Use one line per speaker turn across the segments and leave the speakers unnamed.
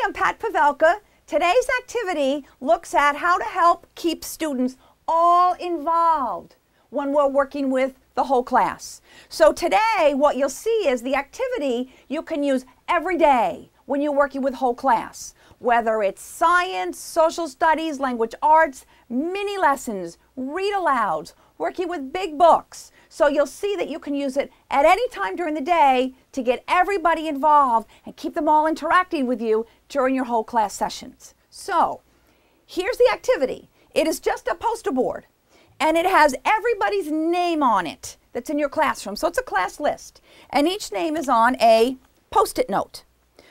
I'm Pat Pavelka. Today's activity looks at how to help keep students all involved when we're working with the whole class. So today what you'll see is the activity you can use every day when you're working with whole class. Whether it's science, social studies, language arts, mini lessons, read alouds, working with big books. So you'll see that you can use it at any time during the day to get everybody involved and keep them all interacting with you during your whole class sessions. So here's the activity. It is just a poster board and it has everybody's name on it that's in your classroom. So it's a class list and each name is on a Post-it note.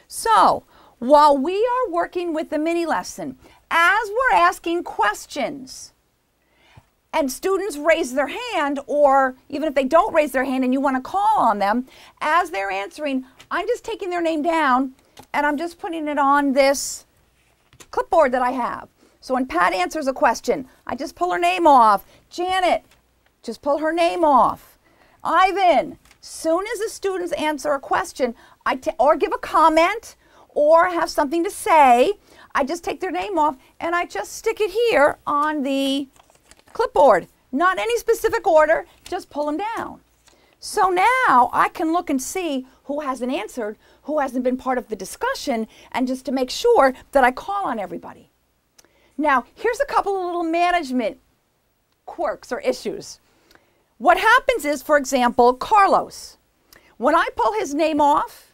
So while we are working with the mini lesson, as we're asking questions, and students raise their hand, or even if they don't raise their hand and you want to call on them, as they're answering, I'm just taking their name down and I'm just putting it on this clipboard that I have. So when Pat answers a question, I just pull her name off. Janet, just pull her name off. Ivan, soon as the students answer a question, or give a comment, or have something to say, I just take their name off and I just stick it here on the clipboard. Not any specific order, just pull them down. So now I can look and see who hasn't answered, who hasn't been part of the discussion, and just to make sure that I call on everybody. Now, here's a couple of little management quirks or issues. What happens is, for example, Carlos, when I pull his name off,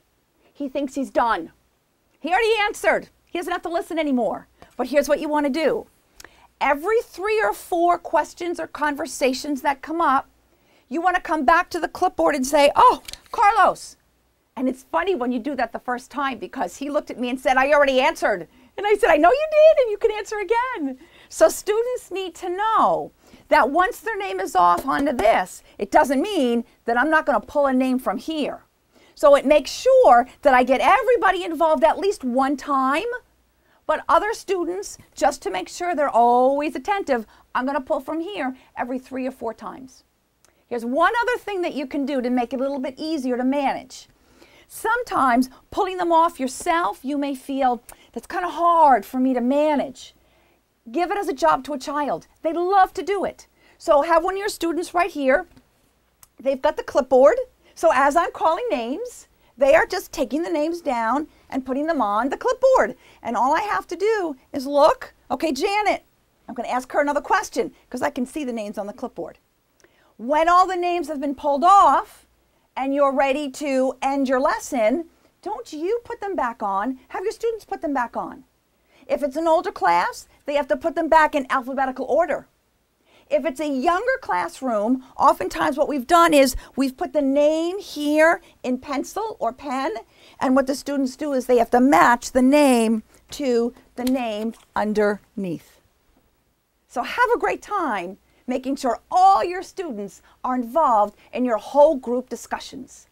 he thinks he's done. He already answered. He doesn't have to listen anymore. But here's what you want to do. Every 3 or 4 questions or conversations that come up, you want to come back to the clipboard and say, oh, Carlos. And it's funny when you do that the first time because he looked at me and said, I already answered. And I said, I know you did, and you can answer again. So students need to know that once their name is off onto this, it doesn't mean that I'm not going to pull a name from here. So it makes sure that I get everybody involved at least one time. But other students, just to make sure they're always attentive, I'm going to pull from here every 3 or 4 times. Here's one other thing that you can do to make it a little bit easier to manage. Sometimes pulling them off yourself, you may feel that's kind of hard for me to manage. Give it as a job to a child. They love to do it. So have one of your students right here. They've got the clipboard. So as I'm calling names, they are just taking the names down and putting them on the clipboard. And all I have to do is look. Okay, Janet, I'm going to ask her another question because I can see the names on the clipboard. When all the names have been pulled off and you're ready to end your lesson, don't you put them back on. Have your students put them back on. If it's an older class, they have to put them back in alphabetical order. If it's a younger classroom, oftentimes what we've done is we've put the name here in pencil or pen, and what the students do is they have to match the name to the name underneath. So have a great time making sure all your students are involved in your whole group discussions.